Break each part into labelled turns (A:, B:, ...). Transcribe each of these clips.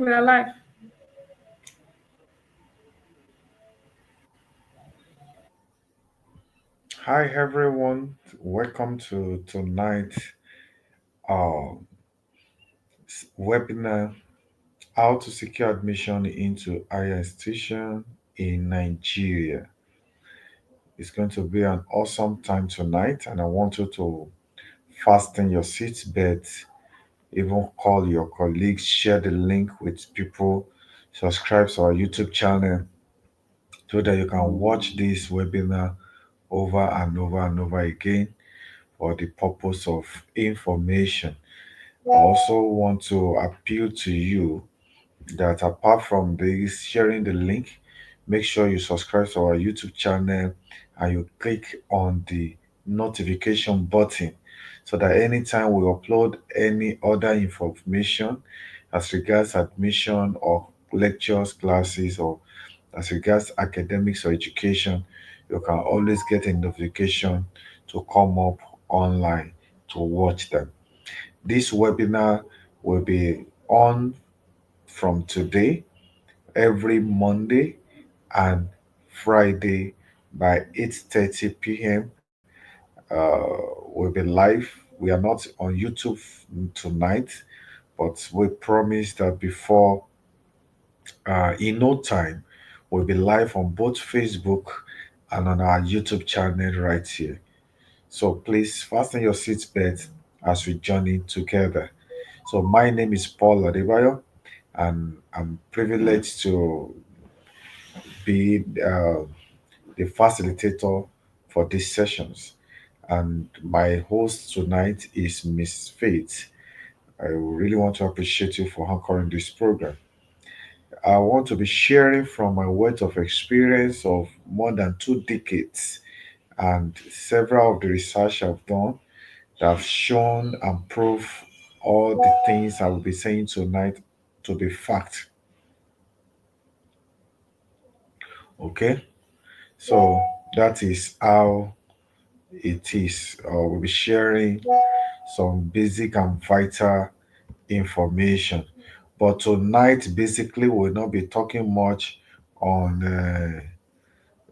A: We are live.
B: Hi everyone, welcome to tonight's uh, webinar, How to Secure Admission into Higher Institution in Nigeria. It's going to be an awesome time tonight, and I want you to fasten your seatbelts, even call your colleagues, share the link with people, subscribe to our YouTube channel so that you can watch this webinar over and over and over again for the purpose of information. I also want to appeal to you that apart from this, sharing the link, make sure you subscribe to our YouTube channel and you click on the notification button so that anytime we upload any other information as regards admission or lectures, classes, or as regards academics or education, you can always get a notification to come up online to watch them. This webinar will be on from today, every Monday and Friday by 8:30 p.m. We'll be live. We are not on YouTube tonight, but we promise that before in no time, we'll be live on both Facebook and on our YouTube channel right here. So please fasten your seatbelt as we journey together. So my name is Paul Adebayo, and I'm privileged to be the facilitator for these sessions. And my host tonight is Miss Faith. I really want to appreciate you for anchoring this program. I want to be sharing from my words of experience of more than 2 decades and several of the research I've done that have shown and proved all the things I will be saying tonight to be fact. Okay, so that is how it is. We'll be sharing some basic and vital information. But tonight, basically, we'll not be talking much on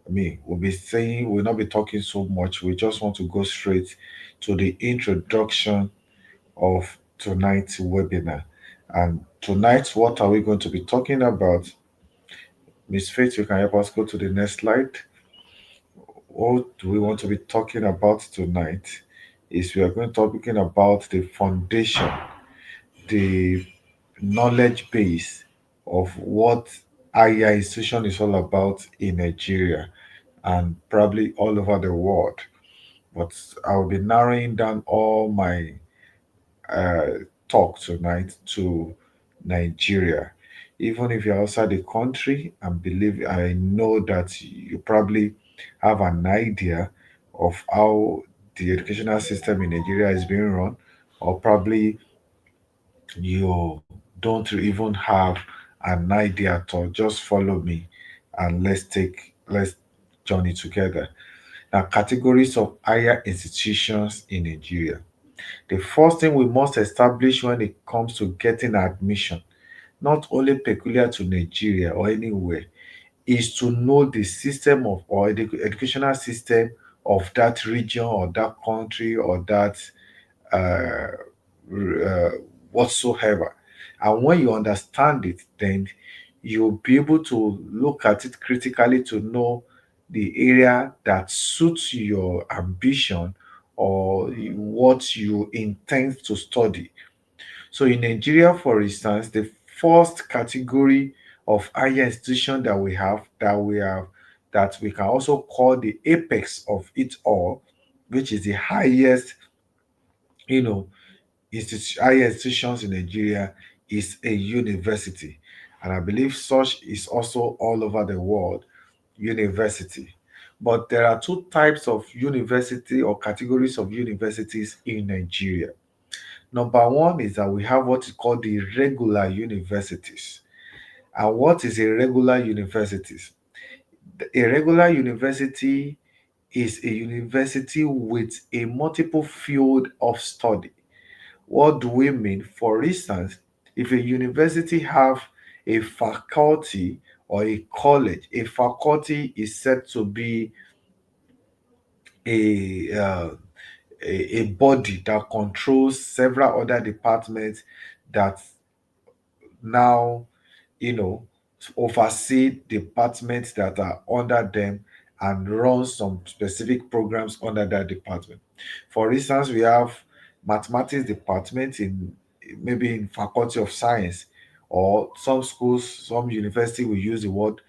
B: we'll be saying, we'll not be talking so much. We just want to go straight to the introduction of tonight's webinar. And tonight, what are we going to be talking about? Miss Faith, you can help us go to the next slide. What do we want to be talking about tonight is we are going to be talking about the foundation, the knowledge base of what higher institution is all about in Nigeria and probably all over the world. But I'll be narrowing down all my uh, talk tonight to Nigeria. Even if you're outside the country, and believe I know that you probably have an idea of how the educational system in Nigeria is being run, or probably you don't even have an idea at all. Just follow me and let's journey together. Now, categories of higher institutions in Nigeria. The first thing we must establish when it comes to getting admission, not only peculiar to Nigeria or anywhere, is to know the system of or the educational system of that region or that country or that uh, uh, whatsoever. And when you understand it, then you'll be able to look at it critically to know the area that suits your ambition or what you intend to study. So in Nigeria, for instance, the first category of higher institution that we can also call the apex of it all, which is the highest, you know, higher institutions in Nigeria, is a university. And I believe such is also all over the world, university. But there are two types of university or categories of universities in Nigeria. Number one is that we have what is called the regular universities. And what is a regular universities? A regular university is a university with a multiple field of study. What do we mean? For instance, if a university have a faculty or a college. A faculty is said to be a a body that controls several other departments that now, you know, oversee departments that are under them and run some specific programs under that department. For instance, we have mathematics department in maybe in faculty of science, or some schools, some university will use the word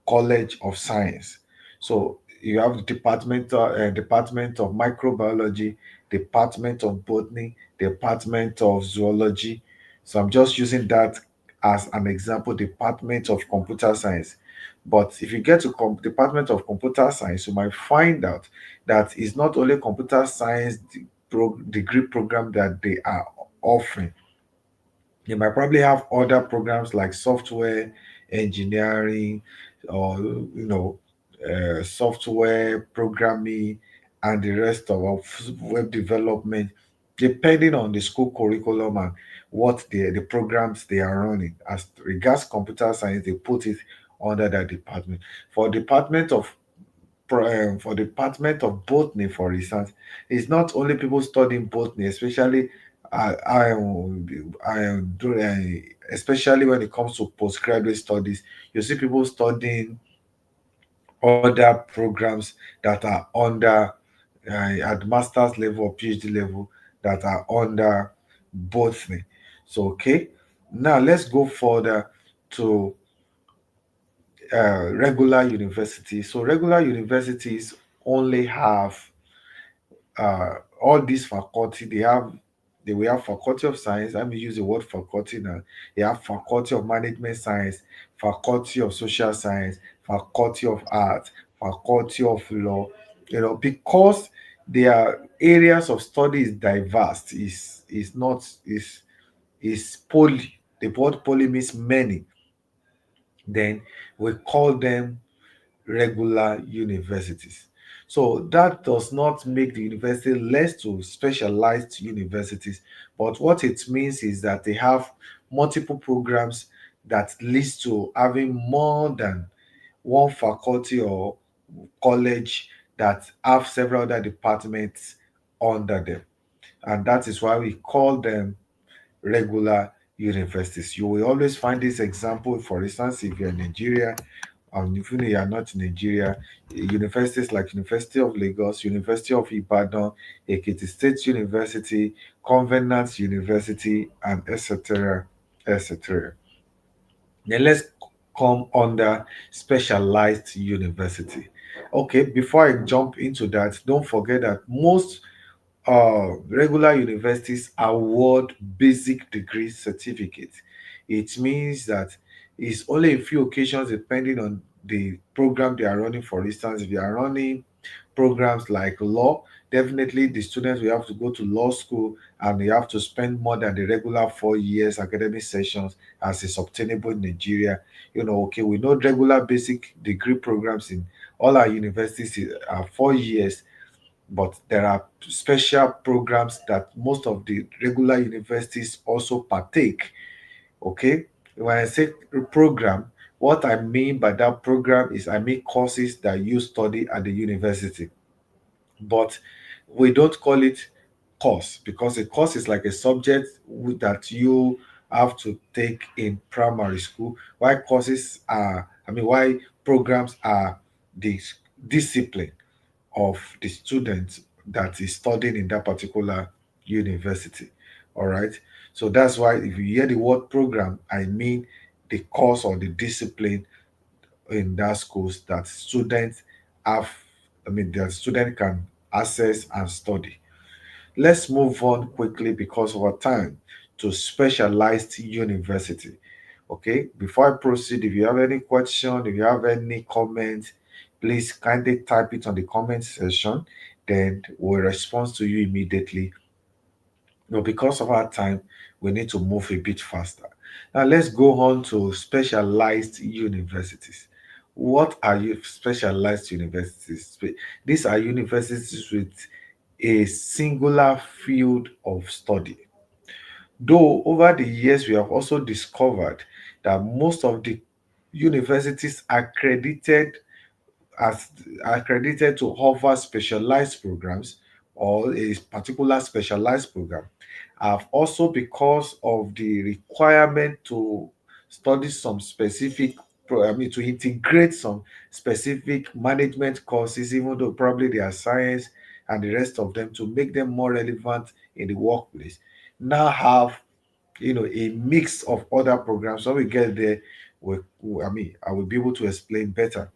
B: College of Science. So you have the Department of Microbiology, Department of Botany, Department of Zoology. So I'm just using that as an example, Department of Computer Science. But if you get to Department of Computer Science, you might find out that it's not only computer science degree program that they are offering. They might probably have other programs like software engineering, or software programming, and the rest of web development, depending on the school curriculum and what the programs they are running. As regards computer science, they put it under that department. For department of botany, for instance, it's not only people studying botany, especially especially when it comes to postgraduate studies. You see people studying other programs that are under at master's level or PhD level, that are under botany. So okay, now let's go further to regular universities. So regular universities only have all these faculty. They will have faculty of science. Let me use the word faculty now. They have faculty of management science, faculty of social science, faculty of art, faculty of law. Because their areas of study is diverse, is not is poly. The word poly means many. Then we call them regular universities. So that does not make the university less to specialized universities, but what it means is that they have multiple programs that leads to having more than one faculty or college that have several other departments under them. And that is why we call them regular universities. You will always find this example. For instance, if you're in Nigeria, even if you are not in Nigeria, universities like University of Lagos, University of Ibadan, Ekiti State University, Covenant University, and etc. etc. Then let's come under specialized university. Okay, before I jump into that, don't forget that most regular universities award basic degree certificate. It means that it's only a few occasions depending on the program they are running. For instance, if they are running programs like law, definitely the students will have to go to law school and they have to spend more than the regular 4 years academic sessions as is obtainable in Nigeria. Okay, we know regular basic degree programs in all our universities are 4 years, but there are special programs that most of the regular universities also partake. Okay, when I say program, what I mean by that program is I mean courses that you study at the university, but we don't call it course, because a course is like a subject that you have to take in primary school, why courses are I mean why programs are the discipline of the student that is studying in that particular university. All right. So that's why if you hear the word program, I mean the course or the discipline in that schools that students have, that student can access and study. Let's move on quickly because of our time to specialized university. Okay, before I proceed, if you have any question, if you have any comment, please kindly type it on the comment section. Then we'll respond to you immediately. But because of our time, we need to move a bit faster. Now let's go on to specialized universities. What are you specialized universities? These are universities with a singular field of study. Though over the years, we have also discovered that most of the universities as accredited to offer specialized programs or a particular specialized program have also, because of the requirement to study some specific I mean to integrate some specific management courses, even though probably they are science and the rest of them, to make them more relevant in the workplace, now have a mix of other programs. When we get there, I will be able to explain better.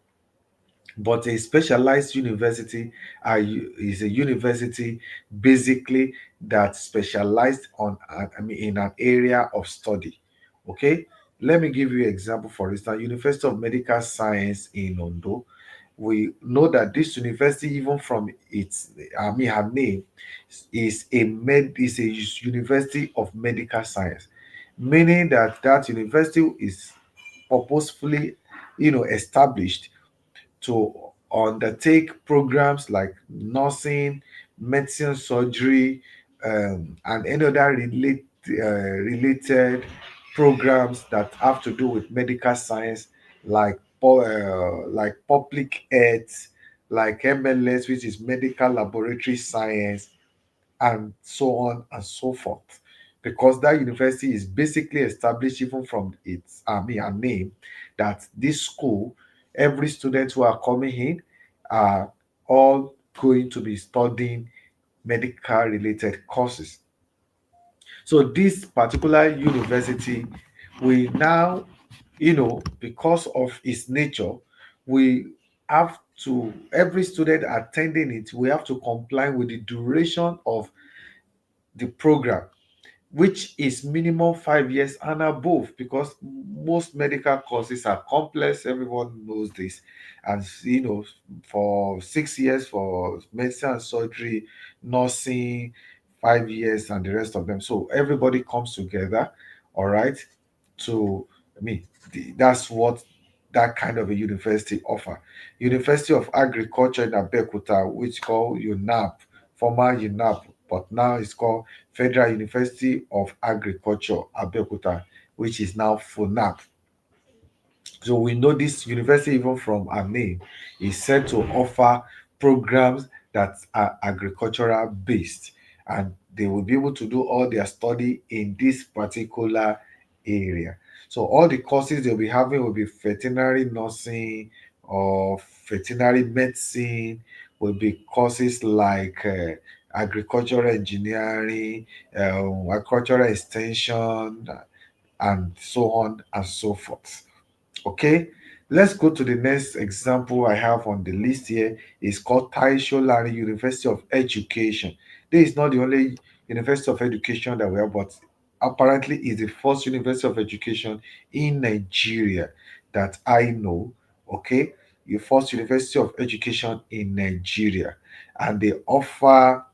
B: But a specialized university is a university basically that specialized in an area of study. Okay, let me give you an example. For instance, University of Medical Science in Ondo, we know that this university, even from her name, is a university of medical science, meaning that that university is purposefully established to undertake programs like nursing, medicine, surgery, and any other related programs that have to do with medical science, like public health, like MLS, which is medical laboratory science, and so on and so forth. Because that university is basically established even from her name, that this school, every student who are coming in are all going to be studying medical related courses. So this particular university, we now, because of its nature, we have to, every student attending it, we have to comply with the duration of the program, which is minimum 5 years and above, because most medical courses are complex. Everyone knows this. And for 6 years for medicine and surgery, nursing, 5 years, and the rest of them. So everybody comes together, all right, to that's what that kind of a university offer. University of Agriculture in Abeokuta, which called UNAP, former UNAP, but now it's called Federal University of Agriculture Abeokuta, which is now FUNAP. So we know this university, even from our name, is said to offer programs that are agricultural based, and they will be able to do all their study in this particular area. So all the courses they'll be having will be veterinary nursing or veterinary medicine, will be courses like agricultural engineering, agricultural extension, and so on and so forth. Okay, let's go to the next example I have on the list here. It's called Taisho Lari University of Education. This is not the only University of Education that we have, but apparently is the first University of Education in Nigeria that I know. Okay, the first University of Education in Nigeria, and they offer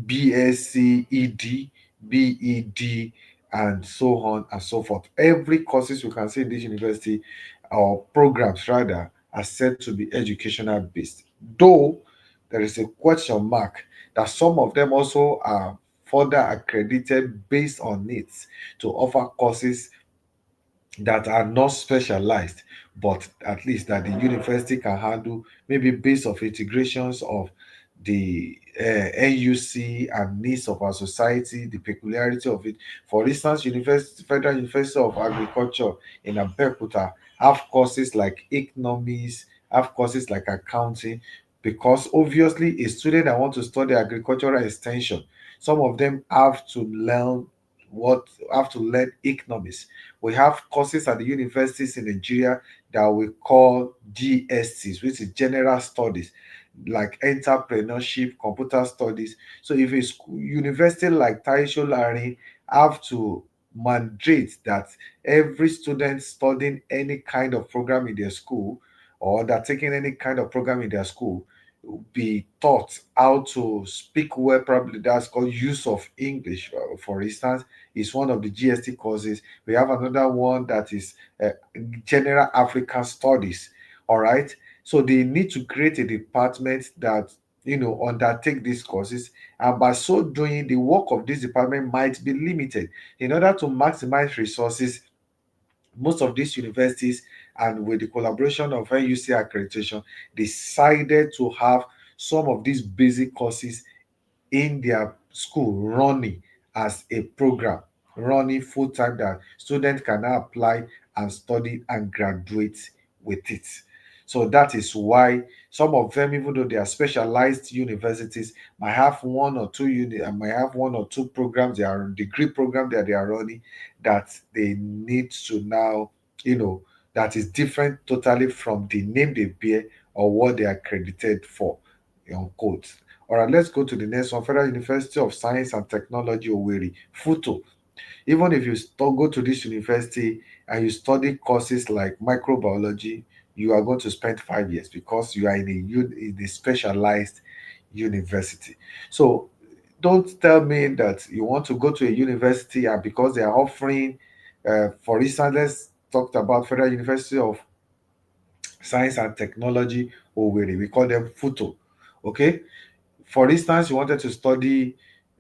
B: BSc, ED, BEd, and so on and so forth. Every courses you can see in this university, or programs rather, are said to be educational based. Though there is a question mark that some of them also are further accredited based on needs to offer courses that are not specialized, but at least that the university can handle, maybe based of integrations of the NUC and needs of our society, the peculiarity of it. For instance, Federal University of Agriculture in Abeokuta have courses like economics, have courses like accounting, because obviously a student that want to study agricultural extension, some of them what have to learn economics. We have courses at the universities in Nigeria that we call GSTs, which is General Studies, like entrepreneurship, computer studies. So if a university like Taisho Lari have to mandate that every student studying any kind of program in their school, or that taking any kind of program in their school, be taught how to speak well, probably that's called use of English, for instance, is one of the GST courses. We have another one that is General African Studies. All right. So they need to create a department that undertake these courses, and by so doing, the work of this department might be limited. In order to maximize resources, most of these universities, and with the collaboration of NUC accreditation, decided to have some of these basic courses in their school running as a program, running full time, that students can now apply and study and graduate with it. So that is why some of them, even though they are specialized universities, might have one or two might have one or two programs, they are degree program that they are running, that they need to now, you know, that is different totally from the name they bear or what they are accredited for, on quotes. All right, let's go to the next one. Federal University of Science and Technology, Owerri, FUTO. Even if you go to this university and you study courses like microbiology, you are going to spend 5 years because you are in a specialized university. So don't tell me that you want to go to a university and because they are offering, for instance, let's talk about Federal University of Science and Technology, Owerri. We call them FUTO. Okay, for instance, you wanted to study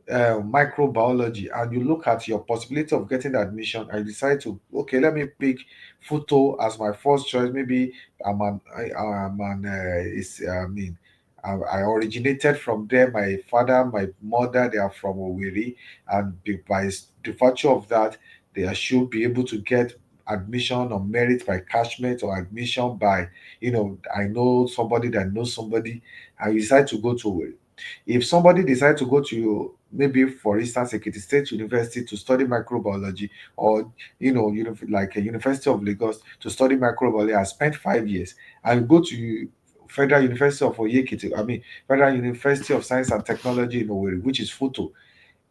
B: microbiology and you look at your possibility of getting admission and you decide to, okay, let me pick photo as my first choice. Maybe I'm an is I mean I originated from there. My father, my mother, they are from Owerri, and by the virtue of that, they should be able to get admission on merit by catchment, or admission by, I know somebody that knows somebody, and you decide to go to Owerri. If somebody decides to go to, maybe for instance, Ekiti State University to study microbiology, or like a University of Lagos to study microbiology, and spend 5 years, and go to Federal University of Oyekiti, Federal University of Science and Technology in Owerri, which is Futo,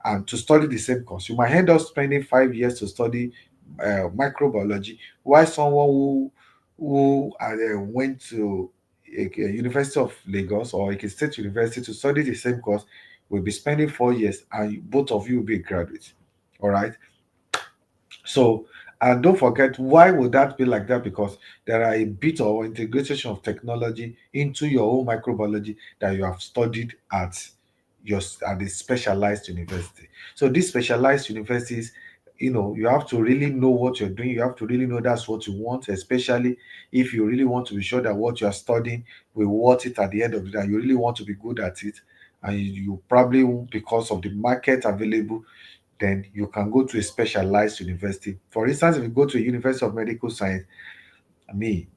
B: and to study the same course, you might end up spending 5 years to study microbiology, while someone who went to a University of Lagos or a State University to study the same course will be spending 4 years, and both of you will be graduates. All right. So, and don't forget, why would that be like that? Because there are a bit of integration of technology into your own microbiology that you have studied at the specialized university. So these specialized universities, you have to really know what you're doing. You have to really know that's what you want, especially if you really want to be sure that what you are studying will worth it at the end of the day. You really want to be good at it, and you probably won't, because of the market available, then you can go to a specialized university. For instance, if you go to a University of Medical Science,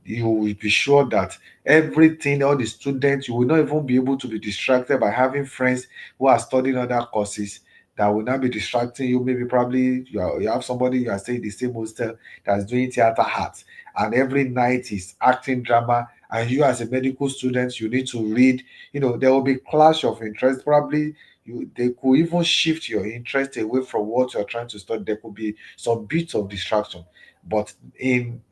B: you will be sure that everything, all the students, you will not even be able to be distracted by having friends who are studying other courses that will not be distracting you. Maybe probably you have somebody you are staying in the same hostel that's doing theater arts, and every night is acting drama, and you as a medical student, you need to read. There will be clash of interest. Probably they could even shift your interest away from what you're trying to study. There could be some bits of distraction. But in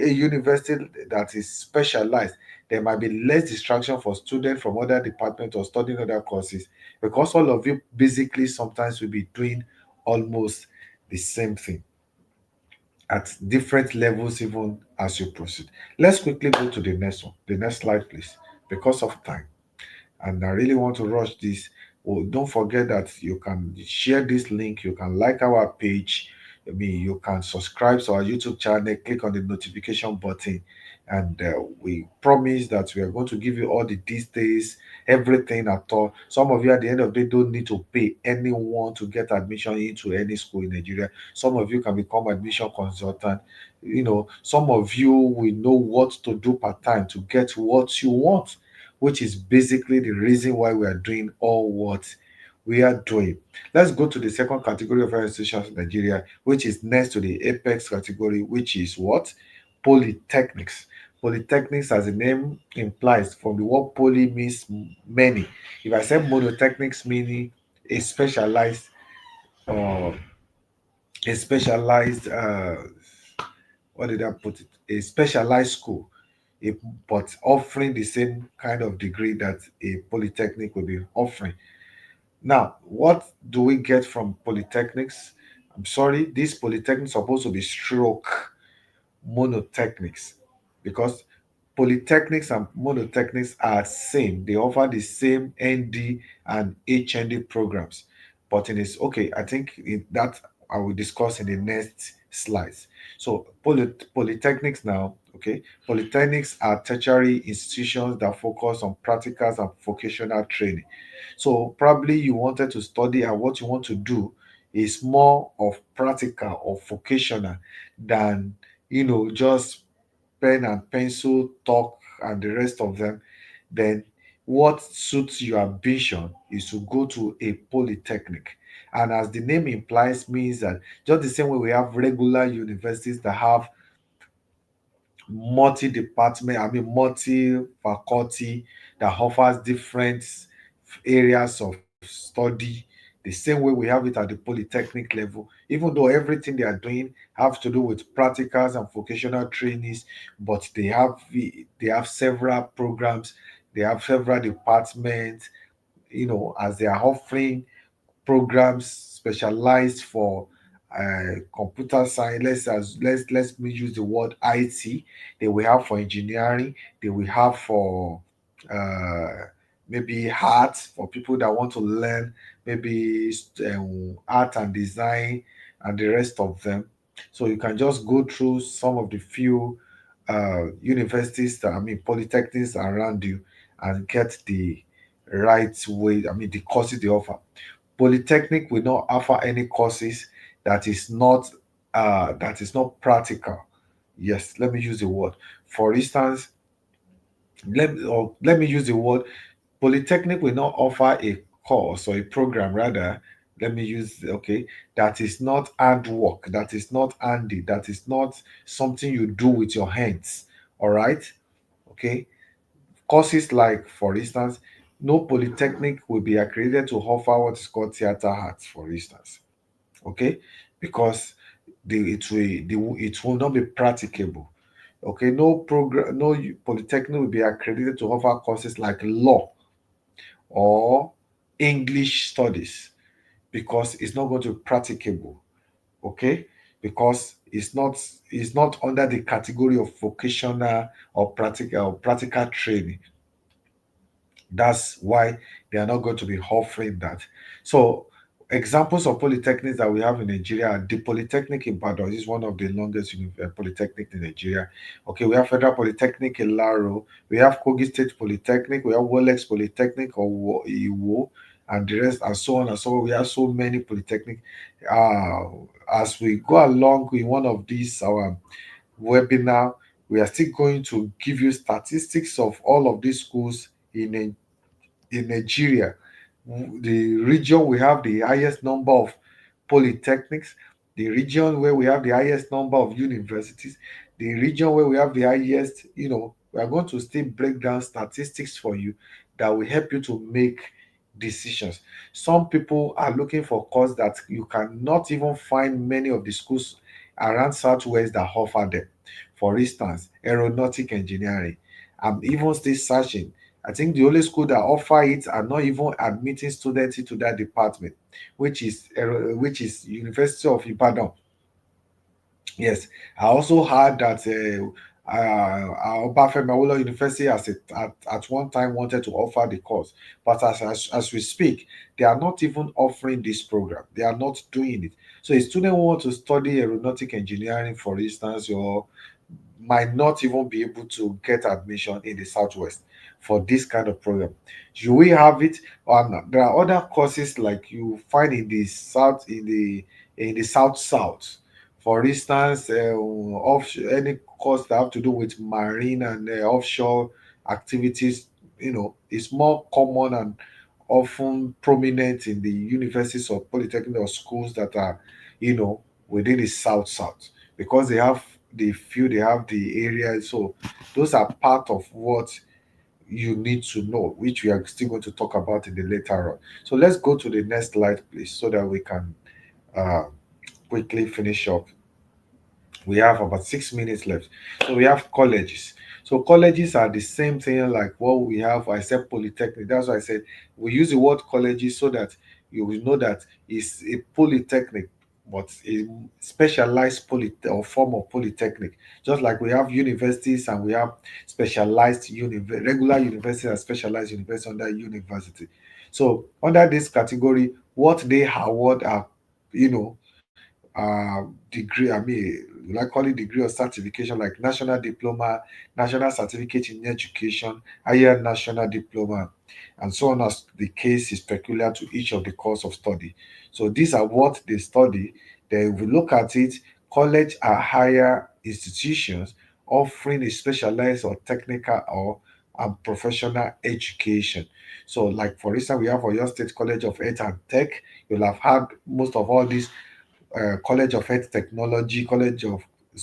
B: a university that is specialized, there might be less distraction for students from other departments or studying other courses, because all of you basically sometimes will be doing almost the same thing at different levels, even as you proceed. Let's quickly go to the next one. The next slide, please, because of time. And I really want to rush this. Oh, don't forget that you can share this link, you can like our page. You can subscribe to our YouTube channel, click on the notification button, and we promise that we are going to give you all the details, everything at all. Some of you at the end of the day don't need to pay anyone to get admission into any school in Nigeria. Some of you can become admission consultant. Some of you will know what to do part time to get what you want, which is basically the reason why we are doing all what we are doing. Let's go to the second category of higher institutions in Nigeria, which is next to the apex category, which is what? Polytechnics. Polytechnics, as the name implies, from the word poly means many. If I say monotechnics, meaning a specialized, uh, a specialized, what did I put it? A specialized school, a, but offering the same kind of degree that a polytechnic will be offering. Now, what do we get from polytechnics? I'm sorry, these polytechnics are supposed to be stroke monotechnics, because polytechnics and monotechnics are same. They offer the same ND and HND programs. But in this, okay, I think that I will discuss in the next slides. So polytechnics now, okay, polytechnics are tertiary institutions that focus on practicals and vocational training. So probably you wanted to study, and what you want to do is more of practical or vocational than, just pen and pencil talk and the rest of them. Then what suits your ambition is to go to a polytechnic. And as the name implies, means that just the same way we have regular universities that have multi-department, I mean multi-faculty, that offers different areas of study, the same way we have it at the polytechnic level, even though everything they are doing have to do with practicals and vocational trainings, but they have several programs, they have several departments, as they are offering programs specialized for computer science. Let's me use the word IT. They will have for engineering. They will have for uh, maybe art, for people that want to learn maybe art and design and the rest of them. So you can just go through some of the few universities, that I mean polytechnics around you, and get the right way. I mean the courses they offer. Polytechnic will not offer any courses that is not practical. Yes, let me use the word. For instance, let me use the word. Polytechnic will not offer a course or a program, rather. Let me use, okay, that is not hard work, that is not handy, that is not something you do with your hands. All right, okay. Courses like, for instance, no polytechnic will be accredited to offer what is called theater arts, for instance. Okay, because it will not be practicable. Okay, no program, no polytechnic will be accredited to offer courses like law or English studies, because it's not going to be practicable. Okay, because it's not under the category of vocational or practical training. That's why they are not going to be offering that. So, examples of polytechnics that we have in Nigeria are the Polytechnic in Ibadan. This is one of the longest polytechnic in Nigeria. Okay, we have Federal Polytechnic in Laro. We have Kogi State Polytechnic. We have Wolex Polytechnic or Iwo, and the rest, and so on and so on. We have so many polytechnic. Uh, as we go along in one of these our webinar, we are still going to give you statistics of all of these schools in Nigeria. The region we have the highest number of polytechnics, the region where we have the highest number of universities, the region where we have the highest, we are going to still break down statistics for you that will help you to make decisions. Some people are looking for course that you cannot even find many of the schools around Southwest that offer them. For instance, aeronautic engineering. I'm even still searching. I think the only school that offer it are not even admitting students into that department, which is University of Ibadan. Yes, I also heard that Obafemi Awolowo University at one time wanted to offer the course, but as we speak, they are not even offering this program. They are not doing it. So a student who want to study aeronautic engineering, for instance, or might not even be able to get admission in the Southwest for this kind of program. You will have it. There are other courses like you find in the South, in the South. For instance, any course that have to do with marine and offshore activities, is more common and often prominent in the universities or polytechnic or schools that are, within the South, because they have the area. So those are part of what you need to know, which we are still going to talk about in the later on. So let's go to the next slide, please, so that we can uh, quickly finish up. We have about 6 minutes left. So we have colleges. So colleges are the same thing like what we have, except polytechnic. That's why I said we use the word colleges so that you will know that it's a polytechnic, but a specialized or form of polytechnic. Just like we have universities and we have regular universities and specialized universities under university. So under this category, what they award are, you know, degree, I mean, like call it degree or certification, like national diploma, national certificate in education, higher national diploma, and so on as the case is peculiar to each of the course of study. So these are what they study. Then if we look at it, college are higher institutions offering a specialized or technical or professional education. So, like for instance, we have Oyo State College of Health and Tech. You'll have had most of all these College of Health Technology, College of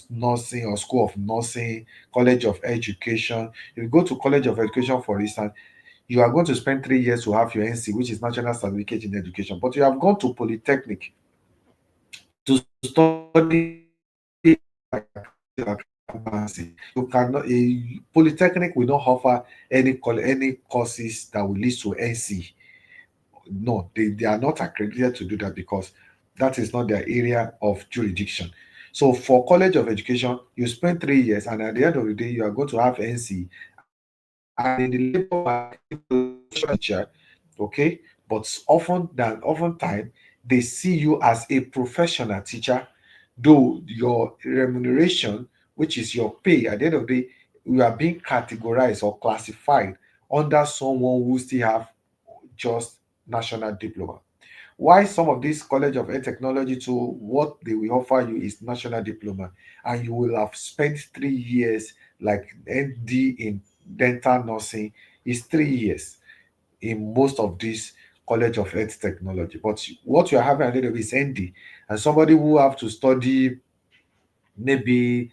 B: Nursing or School of Nursing, College of Education. If you go to College of Education, for instance, you are going to spend 3 years to have your NC, which is National Certificate in Education. But you have gone to Polytechnic to study accountancy. You cannot a Polytechnic will not offer any courses that will lead to NC. No, they are not accredited to do that because that is not their area of jurisdiction. So for College of Education, you spend 3 years, and at the end of the day, you are going to have NC, and in the labor market, people will teacher, okay, but oftentimes they see you as a professional teacher, though your remuneration, which is your pay, at the end of the day, you are being categorized or classified under someone who still have just national diploma. Why some of these College of Ed Technology to what they will offer you is national diploma, and you will have spent 3 years like ND in dental nursing is 3 years in most of these College of Ed Technology. But what you are having at the end of it is ND, and somebody who have to study maybe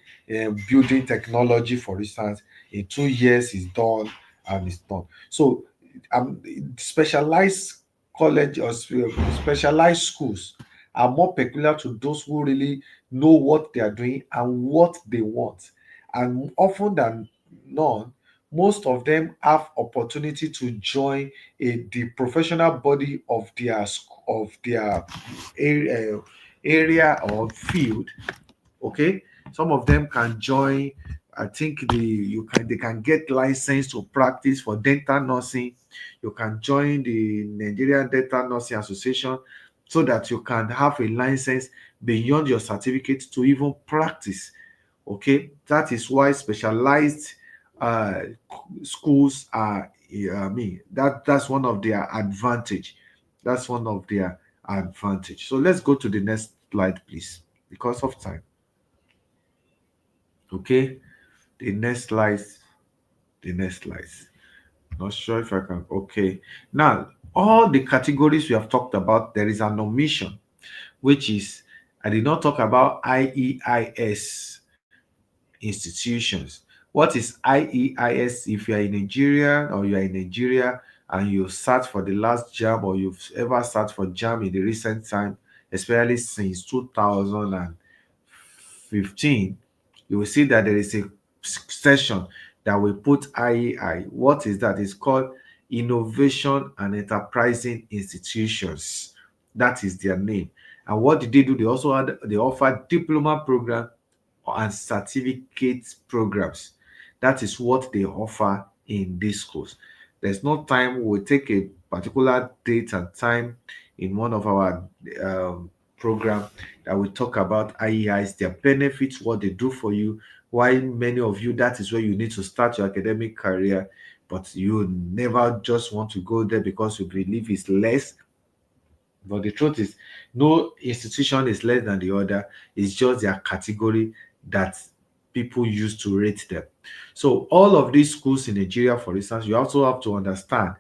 B: building technology, for instance, in 2 years is done and it's done. So um, specialized college or specialized schools are more peculiar to those who really know what they are doing and what they want. And often than none, most of them have opportunity to join the professional body of their area, area or field. Okay, some of them can join. I think they can get license to practice for dental nursing. You can join the Nigerian Dental Nursing Association so that you can have a license beyond your certificate to even practice. Okay, that is why specialized uh, schools are. I mean, that's one of their advantage. That's one of their advantage. So let's go to the next slide, please, because of time. Okay, the next slide, the next slide. Not sure if I can. Okay, now all the categories we have talked about, there is an omission, which is I did not talk about IEIS institutions. What is IEIS? If you are in Nigeria or you are in Nigeria and you sat for the last jam or you've ever sat for jam in the recent time, especially since 2015, you will see that there is a session that will put IEI. What is that? It's called Innovation and Enterprising Institutions. That is their name. And what did they do? They offer diploma program and certificate programs. That is what they offer in these schools. There's no time. We'll take a particular date and time in one of our program that we talk about IEIs, their benefits, what they do for you, why many of you, that is where you need to start your academic career, but you never just want to go there because you believe it's less. But the truth is, no institution is less than the other. It's just their category that people use to rate them. So all of these schools in Nigeria, for instance, you also have to understand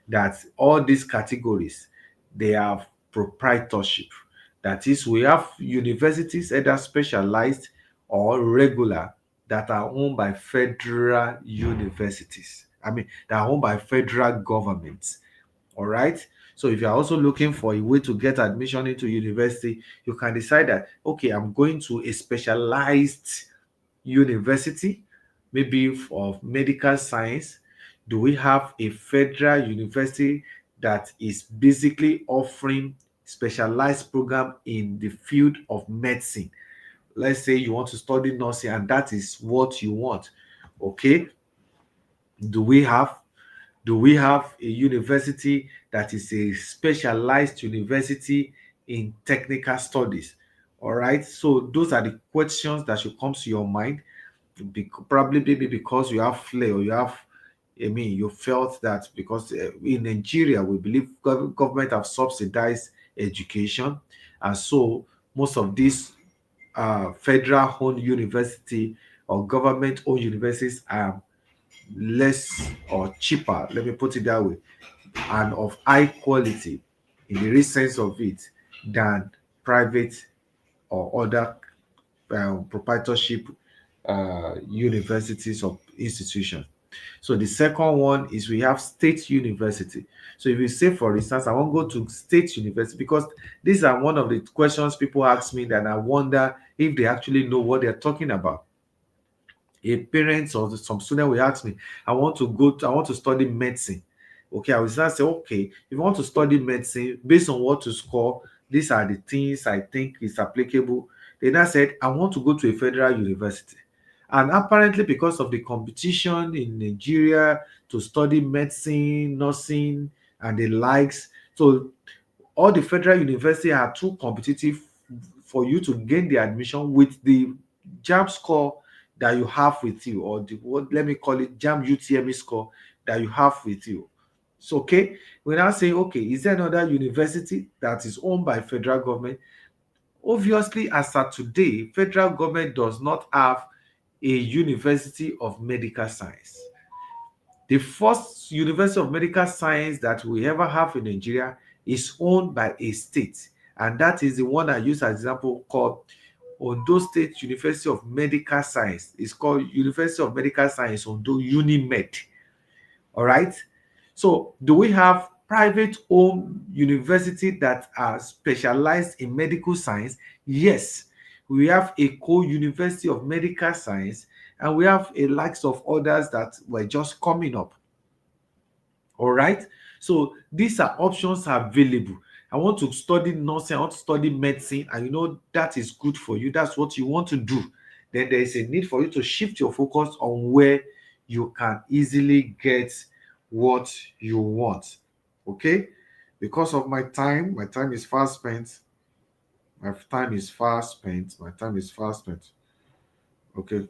B: that all these categories, they have proprietorship. That is, we have universities either specialized or regular that are owned by federal universities. I mean, that are owned by federal governments. All right. So if you're also looking for a way to get admission into university, you can decide that, okay, I'm going to a specialized university, maybe for medical science. Do we have a federal university that is basically offering specialized program in the field of medicine? Let's say you want to study nursing and that is what you want. Okay. Do we have do we have a university that is a specialized university in technical studies? All right. So those are the questions that should come to your mind. Probably maybe because you have flair or you have, I mean, you felt that because in Nigeria we believe government have subsidized education, and so most of these federal-owned university or government-owned universities are less or cheaper. Let me put it that way, and of high quality in the real sense of it than private or other proprietorship universities or institutions. So the second one is we have state university. So if you say, for instance, I want to go to state university, because these are one of the questions people ask me that I wonder if they actually know what they're talking about. A parent or some student will ask me, I want to study medicine. Okay, I will start say, okay, if you want to study medicine based on what to score, these are the things I think is applicable. Then I said, I want to go to a federal university. And apparently, because of the competition in Nigeria to study medicine, nursing, and the likes, so all the federal university are too competitive for you to gain the admission with the JAMB score that you have with you, or the what, let me call it JAMB UTME score that you have with you. So okay, we now say, okay, is there another university that is owned by federal government? Obviously, as at today, federal government does not have a university of medical science. The first University of Medical Science that we ever have in Nigeria is owned by a state, and that is the one I use as example, called Ondo State University of Medical Science. It's called University of Medical Science Ondo Unimed. All right. So, do we have private owned university that are specialized in medical science? Yes. We have Eko University of Medical Science, and we have a likes of others that were just coming up. All right. So these are options available. I want to study nursing, I want to study medicine, and you know that is good for you. That's what you want to do. Then there is a need for you to shift your focus on where you can easily get what you want. Okay? Because of my time is fast spent. My time is fast spent. My time is fast spent. Okay.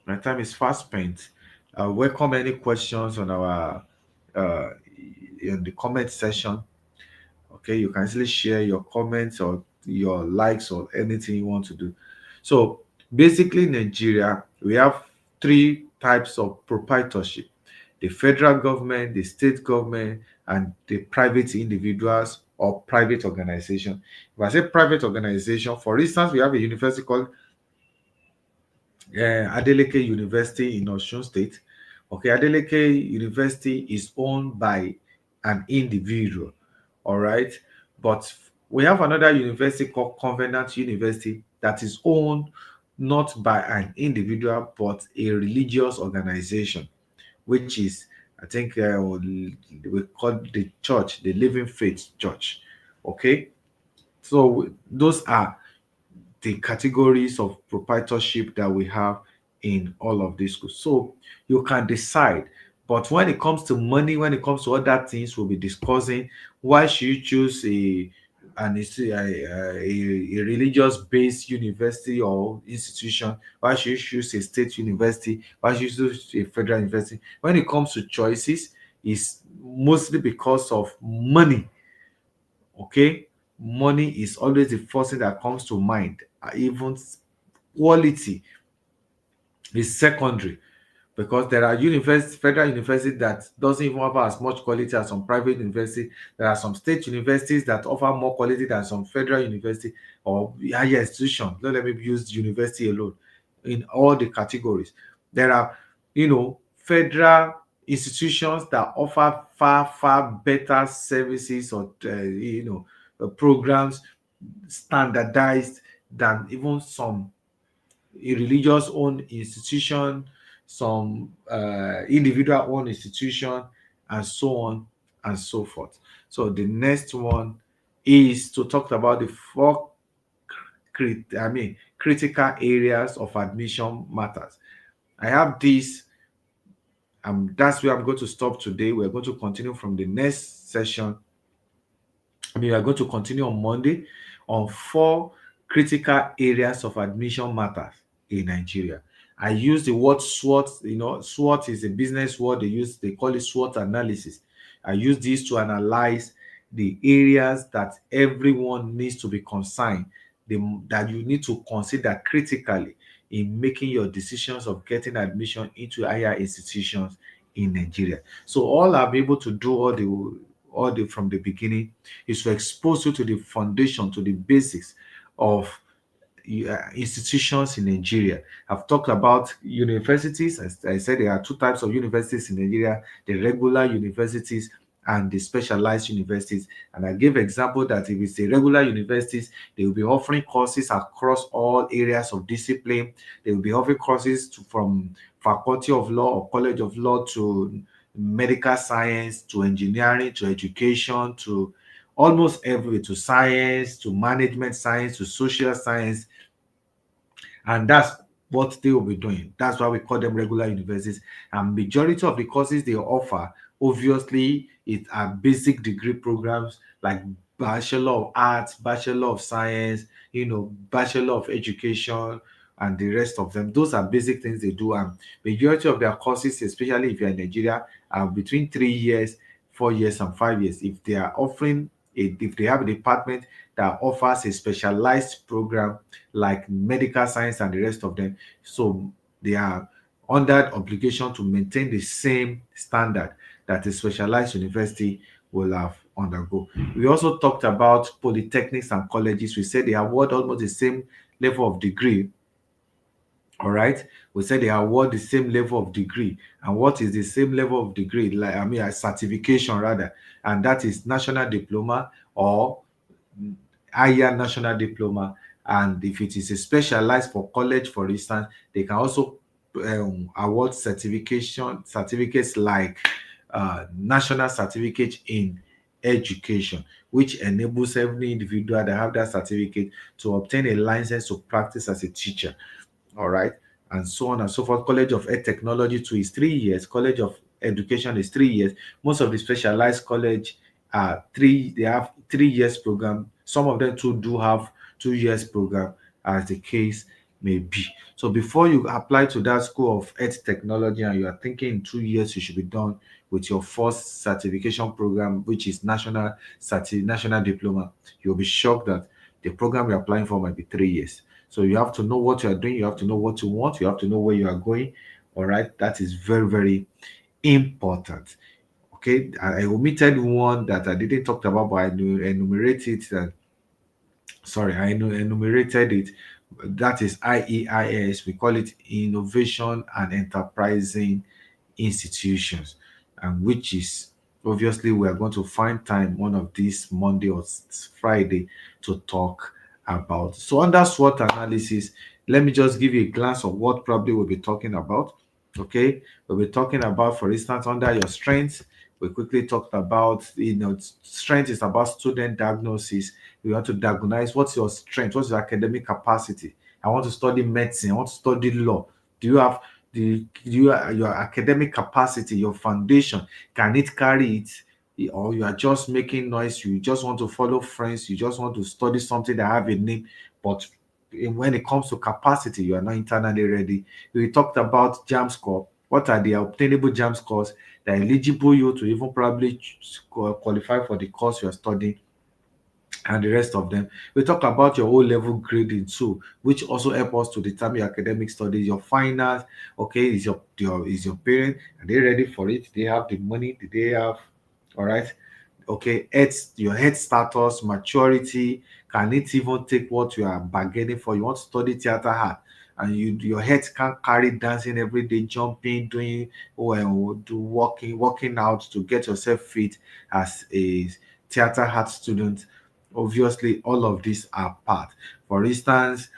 B: My time is fast spent. Welcome any questions on our uh, in the comment section. Okay, you can easily share your comments or your likes or anything you want to do. So basically, in Nigeria, we have three types of proprietorship: the federal government, the state government, and the private individuals or private organization. If I say private organization, for instance, we have a university called Adeleke University in Osun State. Okay, Adeleke University is owned by an individual, all right? But we have another university called Covenant University that is owned not by an individual but a religious organization, which is, I think, we call the church, the Living Faith Church. Okay, so those are the categories of proprietorship that we have in all of these schools. So you can decide. But when it comes to money, when it comes to other things, we'll be discussing why should you choose a religious-based university or institution? Why should you choose a state university? Why should you choose a federal university? When it comes to choices, it's mostly because of money. Okay, money is always the first thing that comes to mind. Even quality is secondary, because there are federal universities that doesn't even offer as much quality as some private university. There are some state universities that offer more quality than some federal university or higher institution. Don't let me use university alone. In all the categories, there are, federal institutions that offer far better services or programs standardized than even some a religious owned institution, some individual owned institution, and so on and so forth. So the next one is to talk about the four critical areas of admission matters. I have this, that's where I'm going to stop today. We're going to continue from the next session.
A: We are going to continue on Monday on four critical areas of admission matters in Nigeria. I use the word SWOT. SWOT is a business word they call it SWOT analysis. I use this to analyze the areas that everyone needs to be concerned, that you need to consider critically in making your decisions of getting admission into higher institutions in Nigeria. So all I'm able to do all the from the beginning is to expose you to the foundation, to the basics of institutions in Nigeria. I've talked about universities. As I said, there are two types of universities in Nigeria: the regular universities and the specialized universities. And I gave example that if it's the regular universities, they will be offering courses across all areas of discipline. They will be offering courses from Faculty of Law or College of Law to medical science to engineering to education to almost everywhere, to science, to management science, to social science, and that's what they will be doing. That's why we call them regular universities. And majority of the courses they offer, obviously, it are basic degree programs like Bachelor of Arts, Bachelor of Science, Bachelor of Education, and the rest of them. Those are basic things they do. And majority of their courses, especially if you're in Nigeria, are between 3 years, 4 years, and 5 years. If they are offering if they have a department that offers a specialized program like medical science and the rest of them. So they are under obligation to maintain the same standard that a specialized university will have undergo. We also talked about polytechnics and colleges. We said they award almost the same level of degree. All right. We said they award the same level of degree. And what is the same level of degree? Like, I mean, a certification rather. And that is national diploma or higher national diploma. And if it is a specialized for college, for instance, they can also award certificates like national certificate in education, which enables every individual that have that certificate to obtain a license to practice as a teacher. All right, and so on and so forth. College of Ed Technology too is 3 years. College of Education is 3 years. Most of the specialized college are three. They have 3 years program. Some of them too do have 2 years program, as the case may be. So before you apply to that school of Ed Technology and you are thinking in 2 years you should be done with your first certification program, which is national diploma, you'll be shocked that the program you're applying for might be 3 years. So you have to know what you are doing. You have to know what you want. You have to know where you are going. All right. That is very, very important. Okay. I omitted one that I didn't talk about, but I enumerated it. Sorry, enumerated it. That is IEIS. We call it Innovation and Enterprising Institutions, and which is obviously we are going to find time one of these Monday or Friday to talk about. So under SWOT analysis, let me just give you a glance of what probably we'll be talking about. Okay, we'll be talking about, for instance, under your strengths. We quickly talked about, strength is about student diagnosis. You have to diagnose what's your strength, what's your academic capacity. I want to study medicine, I want to study law. Do you have your academic capacity, your foundation, can it carry it? Or you are just making noise, you just want to follow friends, you just want to study something that have a name, but when it comes to capacity, you are not internally ready. We talked about JAM score. What are the obtainable JAM scores that eligible you to even probably qualify for the course you are studying, and the rest of them. We talk about your O-level grading too, which also help us to determine your academic studies, your finance. Okay, is your parent, are they ready for it? Do they have the money? Do they have, all right? Okay, your head status, maturity, can it even take what you are bargaining for? You want to study theater art, and your head can't carry dancing every day, jumping, doing do working out to get yourself fit as a theater art student. Obviously, all of these are part. For instance,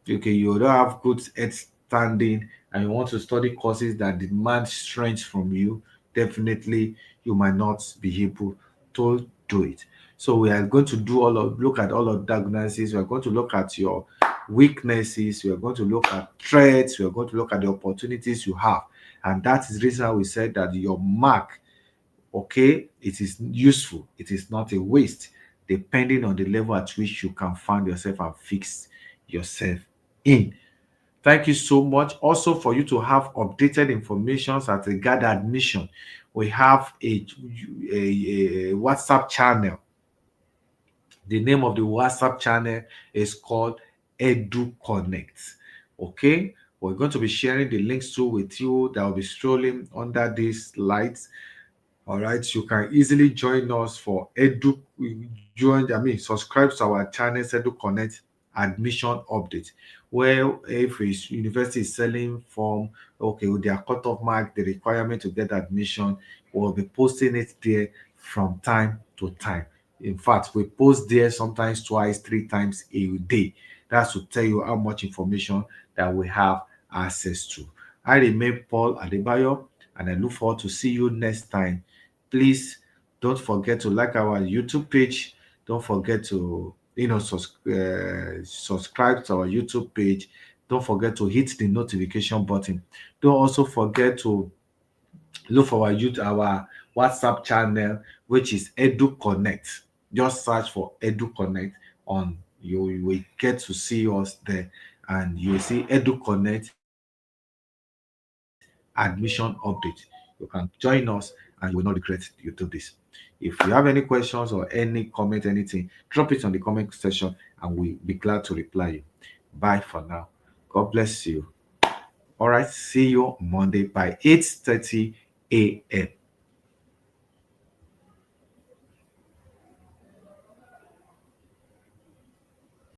A: okay, you don't have good head standing and you want to study courses that demand strength from you, definitely you might not be able to do it. So we are going to look at all of diagnosis. We are going to look at your weaknesses. We are going to look at threats. We are going to look at the opportunities you have. And that is the reason why we said that your mark, okay, it is useful. It is not a waste. depending on the level at which you can find yourself and fix yourself in. Thank you so much. Also, for you to have updated information as regard admission, we have a WhatsApp channel. The name of the WhatsApp channel is called Edu Connect. Okay, we're going to be sharing the links to with you that will be strolling under these lights. All right, you can easily join us for subscribe to our channel Edu Connect admission update, where if a university is selling form, okay, with their cutoff mark, the requirement to get admission, we'll be posting it there from time to time. In fact, we post there sometimes twice, three times a day. That's to tell you how much information that we have access to. I remain Paul Adebayo, and I look forward to see you next time. Please don't forget to like our YouTube page. Don't forget to subscribe to our YouTube page. Don't forget to hit the notification button. Don't also forget to look for our WhatsApp channel, which is Edu Connect. Just search for Edu Connect on you will get to see us there, and you will see Edu Connect admission update. You can join us and you will not regret you do this. If you have any questions or any comment, anything, drop it on the comment section and we'll be glad to reply you. Bye for now. God bless you. All right, see you Monday by 8:30 a.m.